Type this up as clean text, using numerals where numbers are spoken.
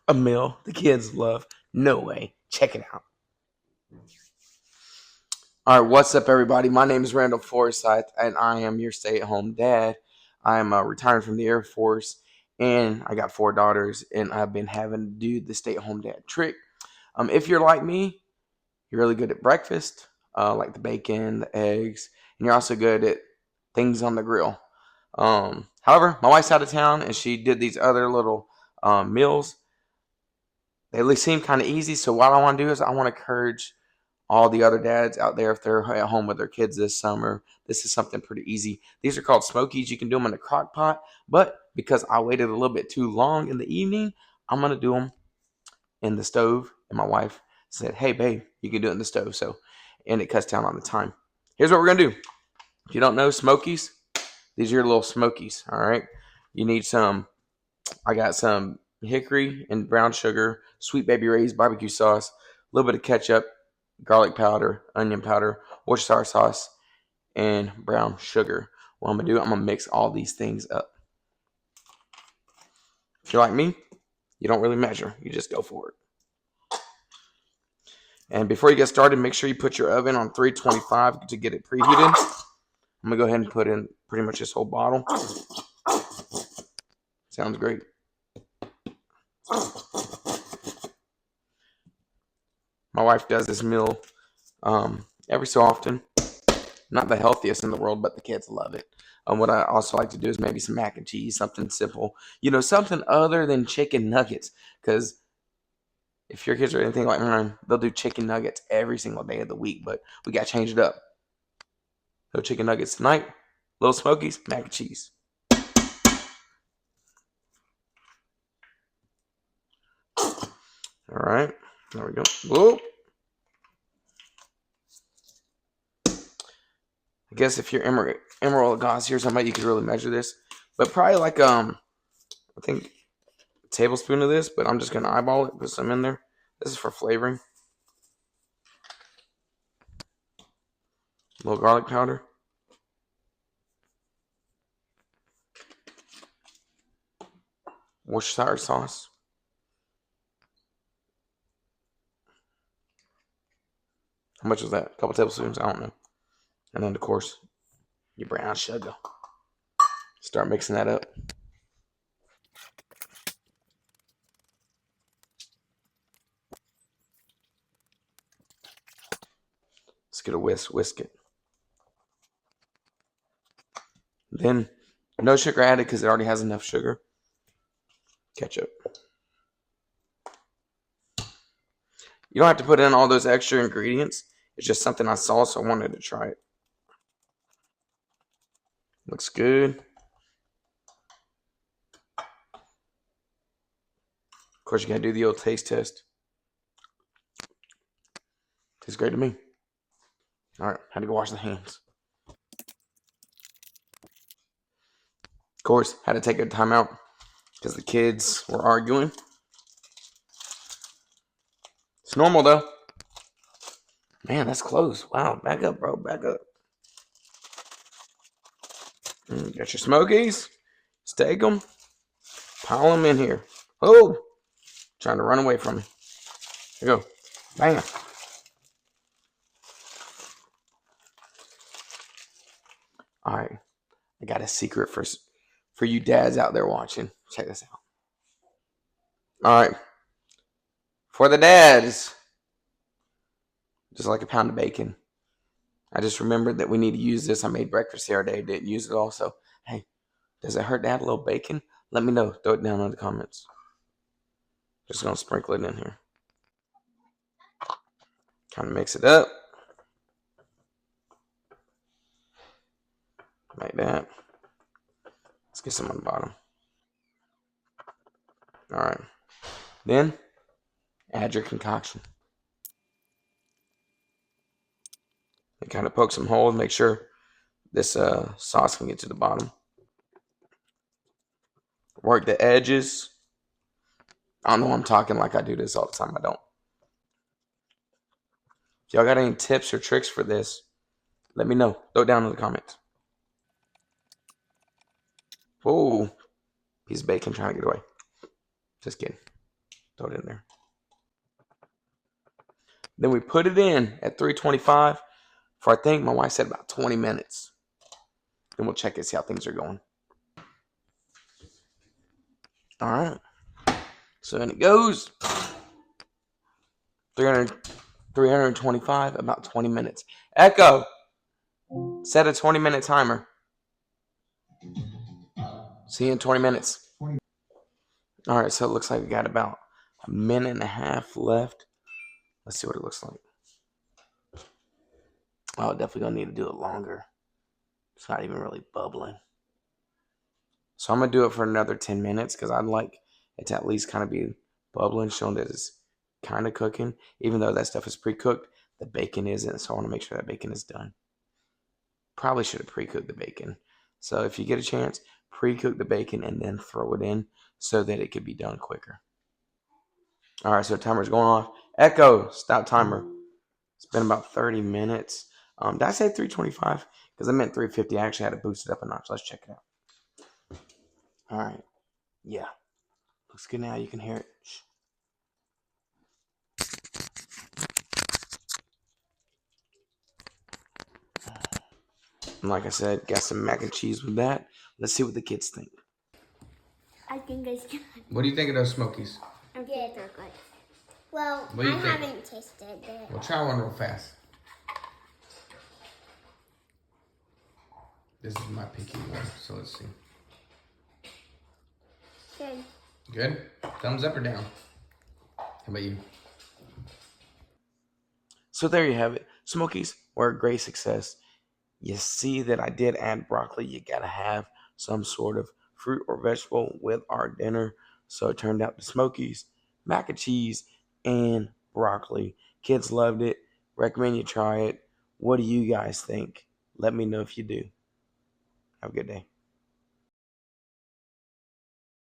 A meal the kids love. No way. Check it out. All right, what's up, everybody? My name is Randall Forsyth, and I am your stay-at-home dad. I am retired from the Air Force, and I got 4 daughters, and I've been having to do the stay-at-home dad trick. If you're like me, you're really good at breakfast, like the bacon, the eggs, and you're also good at things on the grill. However, my wife's out of town, and she did these other little meals. They at least seem kind of easy, so what I want to do is I want to encourage all the other dads out there, if they're at home with their kids this summer, this is something pretty easy. These are called Smokies. You can do them in a crock pot, but because I waited a little bit too long in the evening, I'm going to do them in the stove. And my wife said, hey, babe, you can do it in the stove. And it cuts down on the time. Here's what we're going to do. If you don't know Smokies, these are your little Smokies, all right? You need I got some hickory and brown sugar, Sweet Baby Ray's barbecue sauce, a little bit of ketchup, garlic powder, onion powder, Worcestershire sauce, and brown sugar. What I'm going to do, I'm going to mix all these things up. If you're like me, you don't really measure. You just go for it. And before you get started, make sure you put your oven on 325 to get it preheated. I'm going to go ahead and put in pretty much this whole bottle. Sounds great. My wife does this meal every so often. Not the healthiest in the world, but the kids love it. What I also like to do is maybe some mac and cheese, something simple. Something other than chicken nuggets. Because if your kids are anything like mine, they'll do chicken nuggets every single day of the week. But we got to change it up. No chicken nuggets tonight. Little Smokies, mac and cheese. All right. There we go. Whoa. I guess if you're Emerald Goss here, somebody you could really measure this. But probably like I think a tablespoon of this, but I'm just gonna eyeball it, put some in there. This is for flavoring. A little garlic powder. Worcestershire sauce. How much was that? A couple tablespoons? I don't know. And then, of course, your brown sugar. Start mixing that up. Let's get a whisk it. Then, no sugar added because it already has enough sugar. Ketchup. You don't have to put in all those extra ingredients. It's just something I saw, so I wanted to try it. Looks good. Of course, you gotta do the old taste test. Tastes great to me. All right, had to go wash the hands. Of course, had to take a time out because the kids were arguing. It's normal though. Man, that's close. Wow, back up, bro. Back up. Got your Smokies. Let's take them. Pile them in here. Oh, trying to run away from me. Here you go. Bam. All right. I got a secret for you dads out there watching. Check this out. All right. For the dads, just like a pound of bacon. I just remembered that we need to use this. I made breakfast the other day. Didn't use it all. So, hey, does it hurt to add a little bacon? Let me know. Throw it down in the comments. Just going to sprinkle it in here. Kind of mix it up. Like that. Let's get some on the bottom. All right. Then, add your concoction. And kind of poke some holes. Make sure this sauce can get to the bottom. Work the edges. I don't know I'm talking like I do this all the time. I don't. If y'all got any tips or tricks for this, let me know. Throw it down in the comments. Whoa. Piece of bacon trying to get away. Just kidding. Throw it in there. Then we put it in at 325 for, I think my wife said, about 20 minutes. Then we'll check and see how things are going. All right. So then it goes. 325, about 20 minutes. Echo, set a 20-minute timer. See you in 20 minutes. All right, so it looks like we got about a minute and a half left. Let's see what it looks like. Oh, definitely gonna need to do it longer. It's not even really bubbling. So I'm gonna do it for another 10 minutes because I'd like it to at least kind of be bubbling, showing that it's kind of cooking. Even though that stuff is pre-cooked, the bacon isn't. So I want to make sure that bacon is done. Probably should have pre-cooked the bacon. So if you get a chance, pre-cook the bacon and then throw it in so that it could be done quicker. All right, so the timer's going off. Echo, stop timer. It's been about 30 minutes. Did I say 325? Because I meant 350. I actually had to boost it up a notch. Let's check it out. All right. Yeah. Looks good now. You can hear it. Shh. And like I said, got some mac and cheese with that. Let's see what the kids think. I think it's good. What do you think of those Smokies? I think they're good. Well, I haven't tasted it. Well, try one real fast. This is my picky one, so let's see. Good. Good? Thumbs up or down? How about you? So there you have it. Smokies were a great success. You see that I did add broccoli. You gotta have some sort of fruit or vegetable with our dinner. So it turned out the Smokies, mac and cheese, and broccoli. Kids loved it. Recommend you try it. What do you guys think? Let me know if you do. Have a good day.